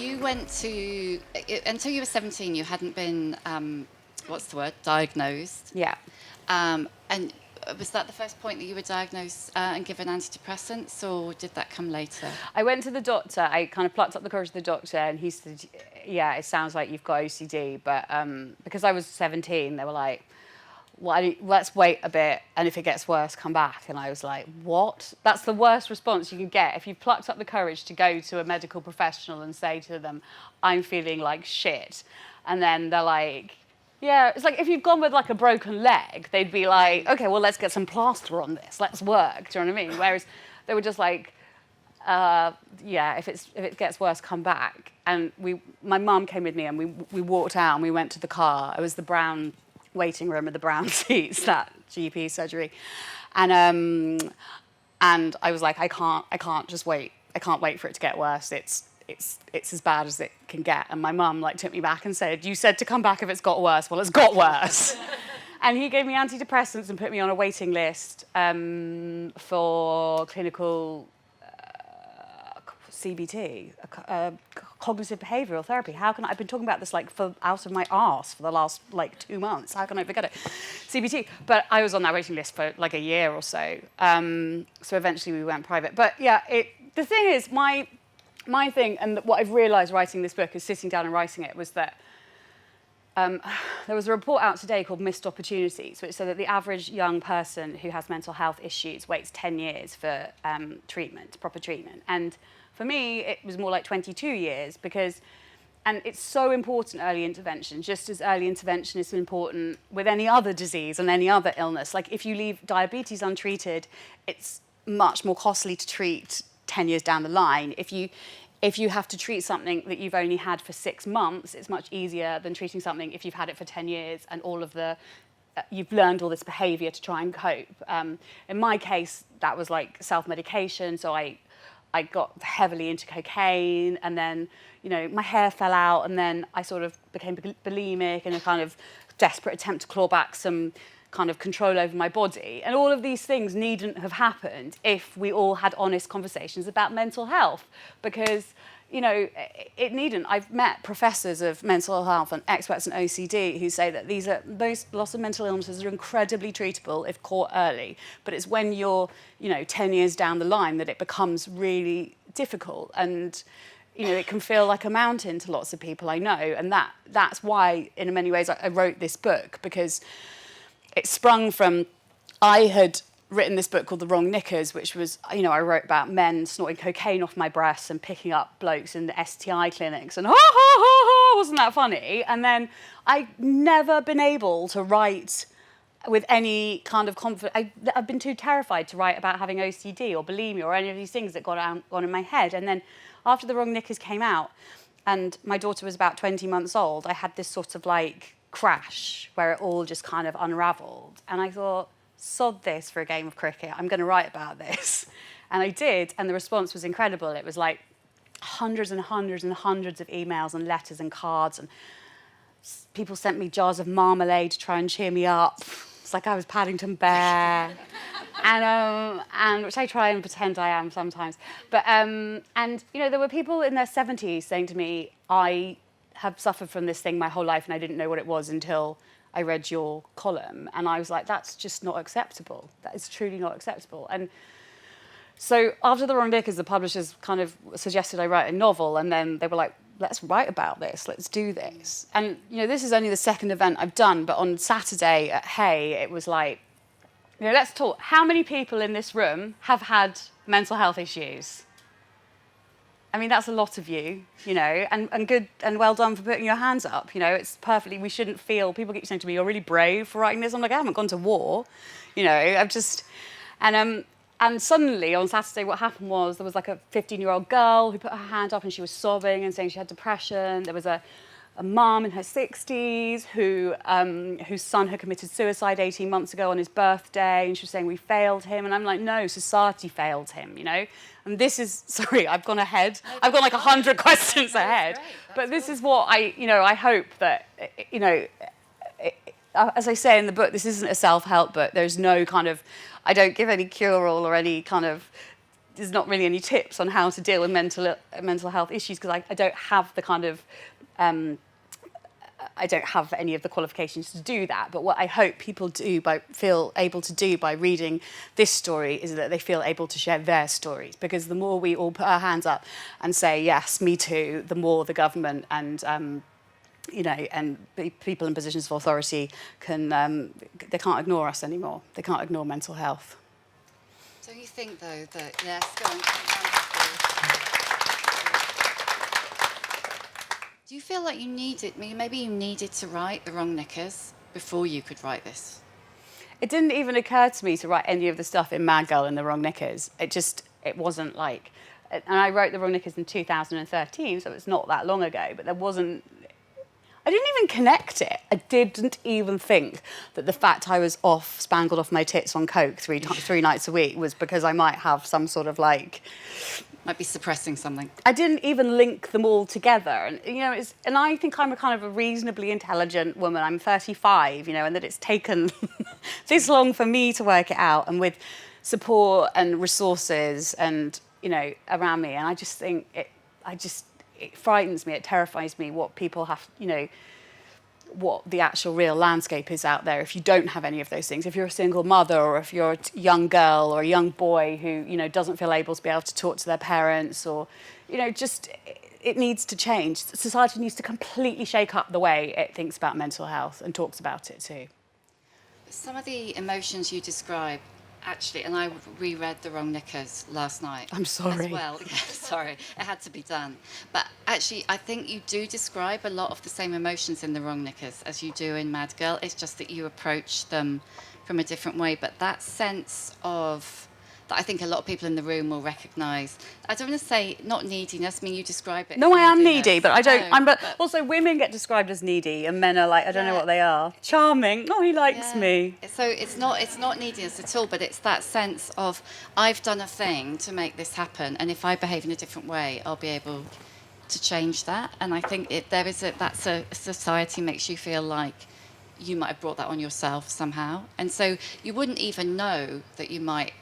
you went to, until you were 17, you hadn't been, what's the word, diagnosed. Yeah. And was that the first point that you were diagnosed and given antidepressants, or did that come later? I went to the doctor. I kind of plucked up the courage to the doctor, and he said, yeah, it sounds like you've got OCD. But because I was 17, they were like, well, let's wait a bit, and if it gets worse, come back. And I was like, what? That's the worst response you can get. If you've plucked up the courage to go to a medical professional and say to them, I'm feeling like shit. And then they're like, yeah, it's like if you've gone with like a broken leg, they'd be like, okay, well, let's get some plaster on this. Let's work. Do you know what I mean? Whereas they were just like, yeah, if it gets worse, come back. And my mum came with me, and we walked out and we went to the car. It was the brown waiting room with the brown seats, that GP surgery. And I was like, I can't just wait. I can't wait for it to get worse. It's as bad as it can get. And my mum like took me back and said, you said to come back if it's got worse. Well, it's got worse. And he gave me antidepressants and put me on a waiting list for clinical CBT, cognitive behavioural therapy. How can I've been talking about this like out of my arse for the last like 2 months. How can I forget it? CBT. But I was on that waiting list for like a year or so. So eventually we went private. But yeah, the thing is, my thing, and what I've realised writing this book is sitting down and writing it, was that there was a report out today called Missed Opportunities, which said that the average young person who has mental health issues waits 10 years for proper treatment. And for me, it was more like 22 years and it's so important, early intervention, just as early intervention is important with any other disease and any other illness. Like if you leave diabetes untreated, it's much more costly to treat 10 years down the line. If you have to treat something that you've only had for 6 months, it's much easier than treating something if you've had it for 10 years and all of you've learned all this behaviour to try and cope. In my case, that was like self-medication, so I got heavily into cocaine, and then, my hair fell out, and then I sort of became bulimic in a kind of desperate attempt to claw back some kind of control over my body. And all of these things needn't have happened if we all had honest conversations about mental health, because it needn't. I've met professors of mental health and experts in OCD who say that those lots of mental illnesses are incredibly treatable if caught early, but it's when you're 10 years down the line that it becomes really difficult, and it can feel like a mountain to lots of people I know. And that's why in many ways I wrote this book, because it sprung from, I had written this book called The Wrong Knickers, which was, I wrote about men snorting cocaine off my breasts and picking up blokes in the STI clinics, and wasn't that funny? And then I've never been able to write with any kind of confidence. I've been too terrified to write about having OCD or bulimia or any of these things that got on in my head. And then after The Wrong Knickers came out, and my daughter was about 20 months old, I had this sort of like crash where it all just kind of unravelled. And I thought, sod this for a game of cricket. I'm going to write about this. And I did, and the response was incredible. It was like hundreds and hundreds and hundreds of emails and letters and cards, and people sent me jars of marmalade to try and cheer me up. It's like I was Paddington Bear. and which I try and pretend I am sometimes. But there were people in their 70s saying to me, I have suffered from this thing my whole life and I didn't know what it was until I read your column. And I was like, that's just not acceptable. That is truly not acceptable. And so after The Wrong Knickers, the publishers kind of suggested I write a novel, and then they were like, let's write about this, let's do this. And, this is only the second event I've done, but on Saturday at Hay, it was like, let's talk. How many people in this room have had mental health issues? I mean, that's a lot of you, and good and well done for putting your hands up. It's perfectly, we shouldn't feel, people keep saying to me, you're really brave for writing this. I'm like, I haven't gone to war, I've just, and suddenly on Saturday what happened was there was like a 15-year-old girl who put her hand up and she was sobbing and saying she had depression. There was a mum in her 60s whose son had committed suicide 18 months ago on his birthday, and she was saying, we failed him. And I'm like, no, society failed him, And this is, sorry, I've gone ahead. I've gone like 100 questions ahead. But this is what I hope that, as I say in the book, this isn't a self-help book. There's no kind of, I don't give any cure-all or any kind of there's not really any tips on how to deal with mental health issues, because I don't have the kind of I don't have any of the qualifications to do that. But what I hope people feel able to do by reading this story is that they feel able to share their stories. Because the more we all put our hands up and say, yes, me too, the more the government and people in positions of authority they can't ignore us anymore. They can't ignore mental health. Don't you think, though, that, yes, go on, come down, please. Do you feel like maybe you needed to write The Wrong Knickers before you could write this? It didn't even occur to me to write any of the stuff in Mad Girl in The Wrong Knickers. It wasn't like... And I wrote The Wrong Knickers in 2013, so it's not that long ago, but I didn't even connect it. I didn't even think that the fact I was spangled off my tits on coke three nights a week was because I might have some sort of Might be suppressing something. I didn't even link them all together. And, and I think I'm a kind of a reasonably intelligent woman. I'm 35, and that it's taken this long for me to work it out, and with support and resources and, around me. And I just think it frightens me, it terrifies me what people have, what the actual real landscape is out there if you don't have any of those things. If you're a single mother, or if you're a young girl or a young boy who, doesn't feel able to be able to talk to their parents, or, it needs to change. Society needs to completely shake up the way it thinks about mental health and talks about it too. Some of the emotions you describe, actually, and I reread The Wrong Knickers last night. I'm sorry. As well. Yeah, sorry, it had to be done. But actually, I think you do describe a lot of the same emotions in The Wrong Knickers as you do in Mad Girl. It's just that you approach them from a different way. But that sense of... that I think a lot of people in the room will recognise. I don't want to say not neediness. I mean, you describe it. No, as I am neediness. needy, but I don't. No, But also, women get described as needy, and men are like, I don't know Yeah. what they are. Charming. Oh, he likes me. So it's not neediness at all, but it's that sense of I've done a thing to make this happen, and if I behave in a different way, I'll be able to change that. And I think that's a society makes you feel like you might have brought that on yourself somehow, and so you wouldn't even know that you might.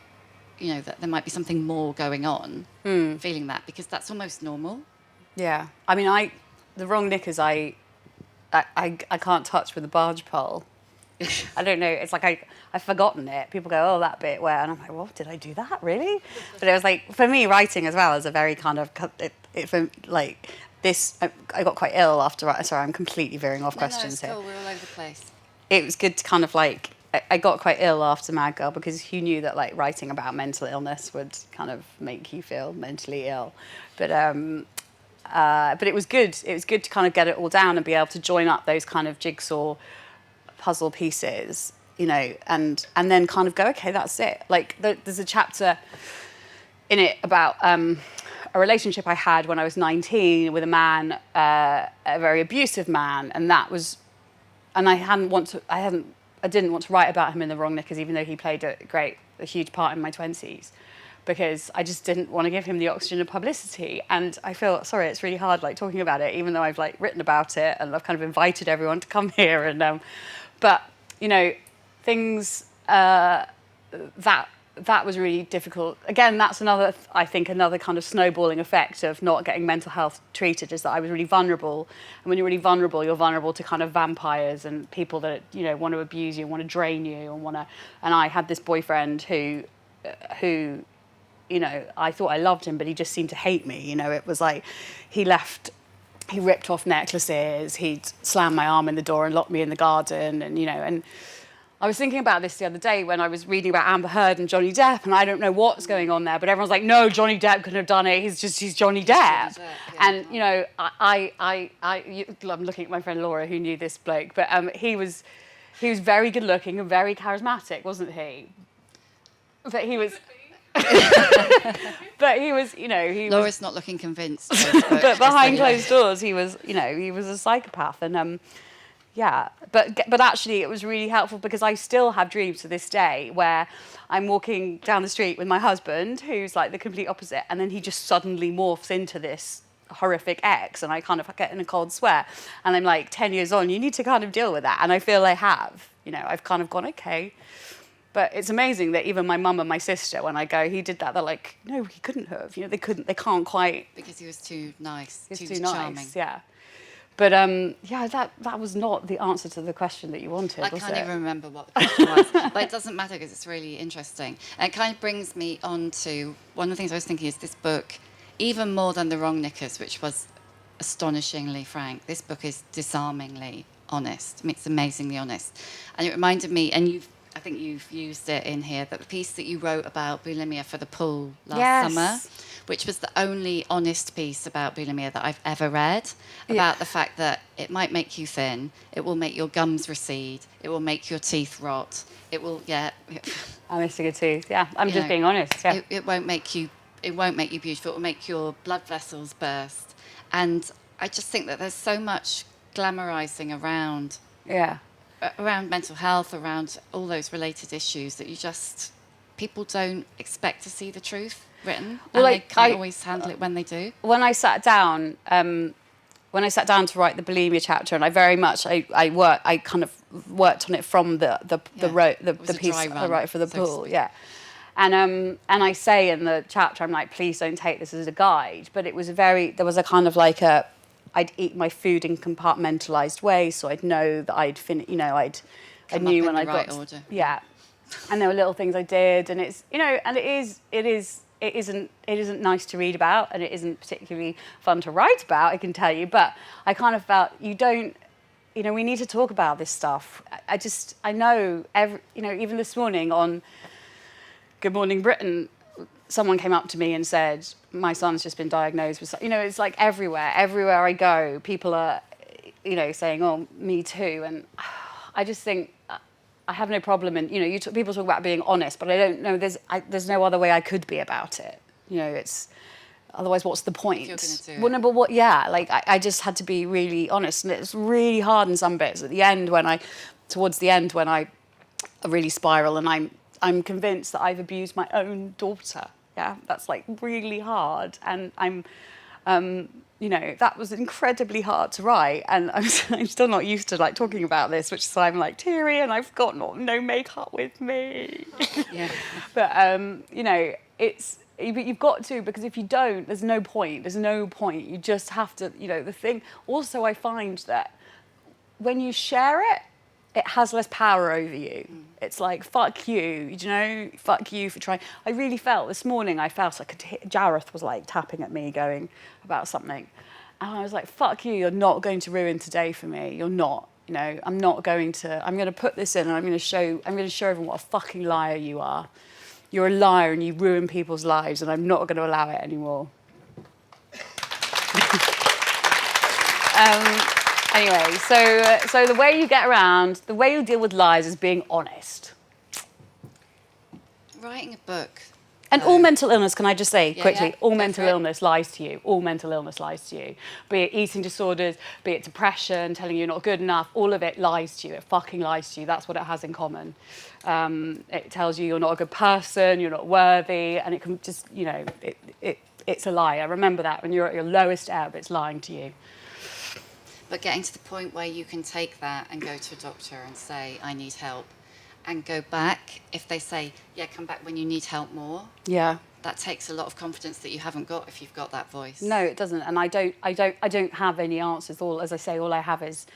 That there might be something more going on, feeling that, because that's almost normal. Yeah. I mean, The Wrong Knickers, I can't touch with a barge pole. I don't know. It's like I've forgotten it. People go, oh, that bit where... And I'm like, well, did I do that, really? But it was like, for me, writing as well is a very kind of... I got quite ill after... Sorry, I'm completely veering off questions here. here. We're all over the place. It was good to kind of I got quite ill after Mad Girl, because you knew that writing about mental illness would kind of make you feel mentally ill. But it was good. It was good to kind of get it all down and be able to join up those kind of jigsaw puzzle pieces, and then kind of go, okay, that's it. There's a chapter in it about a relationship I had when I was 19 with a man, a very abusive man, and I didn't want to write about him in The Wrong Knickers, even though he played a huge part in my 20s, because I just didn't want to give him the oxygen of publicity. And I feel, sorry, it's really hard talking about it, even though I've written about it and I've kind of invited everyone to come here. And but things that was really difficult. Again, that's another kind of snowballing effect of not getting mental health treated, is that I was really vulnerable. And when you're really vulnerable, you're vulnerable to kind of vampires and people that, want to abuse you, want to drain you, and I had this boyfriend who, I thought I loved him, but he just seemed to hate me. It was like he ripped off necklaces, he'd slammed my arm in the door and locked me in the garden, and I was thinking about this the other day when I was reading about Amber Heard and Johnny Depp, and I don't know what's going on there, but everyone's like, no, Johnny Depp couldn't have done it. He's Johnny Depp. And, I'm looking at my friend Laura, who knew this bloke, but he was very good looking and very charismatic, wasn't he? But he was... but he was, Laura's not looking convinced. But behind closed doors, he was a psychopath. And... yeah, but actually it was really helpful, because I still have dreams to this day where I'm walking down the street with my husband, who's the complete opposite, and then he just suddenly morphs into this horrific ex, and I kind of get in a cold sweat, and I'm 10 years on, you need to kind of deal with that, and I feel I have. I've kind of gone, okay, But it's amazing that even my mum and my sister, when I go, he did that, they're like, no, he couldn't have. You know, they can't quite. Because he was too nice, It's too too charming. nice, yeah. But yeah, that was not the answer to the question that you wanted, I was can't it? even remember what the question was, but it doesn't matter because it's really interesting. And it kind of brings me on to one of the things I was thinking is this book, even more than The Wrong Knickers, which was astonishingly frank, this book is disarmingly honest. I mean, it's amazingly honest. And it reminded me, and I think you've used it in here, that the piece that you wrote about bulimia for the Pool last summer, which was the only honest piece about bulimia that I've ever read, about the fact that it might make you thin, it will make your gums recede, it will make your teeth rot, it will, I'm missing a tooth, yeah. I'm just being honest, yeah. It won't make you beautiful, it will make your blood vessels burst. And I just think that there's so much glamorizing around mental health, around all those related issues that people don't expect to see the truth written, and they can't always handle it when they do. When I sat down to write the bulimia chapter, and I kind of worked on it from the piece I write for the Pool, And I say in the chapter, I'm like, please don't take this as a guide, but there was a kind of like I'd eat my food in compartmentalized way, so I'd know that I knew when I got order. Yeah, and there were little things I did, and it's and it isn't nice to read about, and it isn't particularly fun to write about, I can tell you. But I kind of felt we need to talk about this stuff. I know even this morning on Good Morning Britain, someone came up to me and said, my son's just been diagnosed with, it's like everywhere I go, people are, saying, oh, me too. And I just think I have no problem in, people talk about being honest, but I don't know, there's no other way I could be about it. Otherwise, what's the point? If you're going to do it. Well, no, but I just had to be really honest, and it's really hard in some bits. Towards the end when I really spiral, and I'm convinced that I've abused my own daughter. Yeah, that's like really hard, and that was incredibly hard to write, and I'm still not used to like talking about this, which is why I'm like teary, and I've got no makeup with me. Yeah. But you've got to, because if you don't, there's no point. You just have to. The thing. Also, I find that when you share it, it has less power over you. It's like, fuck you, fuck you for trying. I really felt this morning, I could hear, Jareth was like tapping at me going about something. And I was like, fuck you, you're not going to ruin today for me. You're not, I'm going to put this in, and I'm going to show everyone what a fucking liar you are. You're a liar and you ruin people's lives, and I'm not going to allow it anymore. Anyway, so the way you deal with lies is being honest. Writing a book. And all mental illness, can I just say quickly, all mental it. illness lies to you. All mental illness lies to you. Be it eating disorders, be it depression, telling you you're not good enough, all of it lies to you. It fucking lies to you. That's what it has in common. It tells you you're not a good person, you're not worthy, and it can just, it's a liar. Remember that when you're at your lowest ebb, it's lying to you. But getting to the point where you can take that and go to a doctor and say, I need help, and go back, if they say, come back when you need help more. Yeah. That takes a lot of confidence that you haven't got if you've got that voice. No, it doesn't. And I don't have any answers. All I have is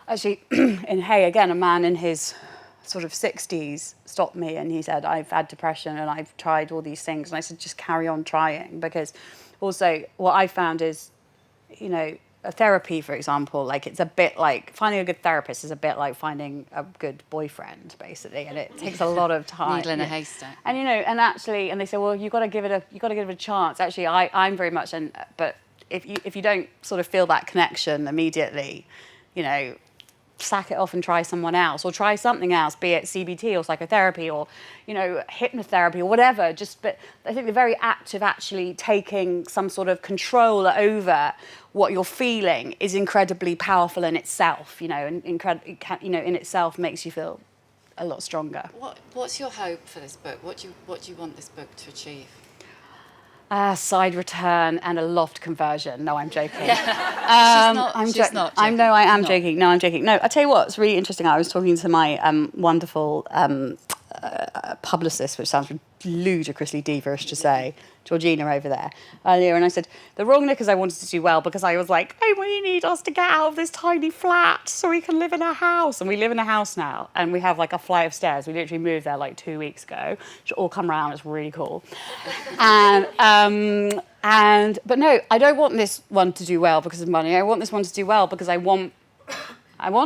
actually in Hay again, a man in his sort of 60s stopped me and he said, I've had depression and I've tried all these things. And I said, just carry on trying, because also what I found is, a therapy, for example, like it's a bit like finding a good therapist is a bit like finding a good boyfriend, basically, and it takes a lot of time. Needle in a haystack. And and they say, well, you got to give it a chance. Actually, I'm very much, but if you don't sort of feel that connection immediately, sack it off and try someone else, or try something else, be it CBT or psychotherapy or, hypnotherapy or whatever. But I think the very act of actually taking some sort of control over what you're feeling is incredibly powerful in itself, and in itself makes you feel a lot stronger. What's your hope for this book? What do you want this book to achieve? Side return and a loft conversion. No, I'm joking. She's not joking. I'm joking. No, I'm joking. No, I tell you what, it's really interesting. I was talking to my wonderful publicist, which sounds ludicrously diva-ish to say, Georgina over there, earlier, and I said, the wrong Nick is I wanted to do well because I was like, oh, we need us to get out of this tiny flat so we can live in a house. And we live in a house now, and we have like a flight of stairs. We literally moved there like 2 weeks ago. Should all come around, it's really cool. But no, I don't want this one to do well because of money. I want this one to do well because I want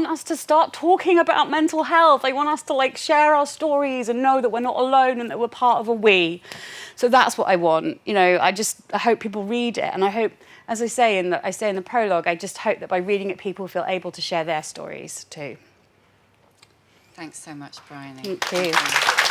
us to start talking about mental health. I want us to like share our stories and know that we're not alone and that we're part of a we. So that's what I want. You know, I hope people read it, and I hope, as I say in the prologue, I just hope that by reading it, people feel able to share their stories too. Thanks so much, Bryony. Thank you.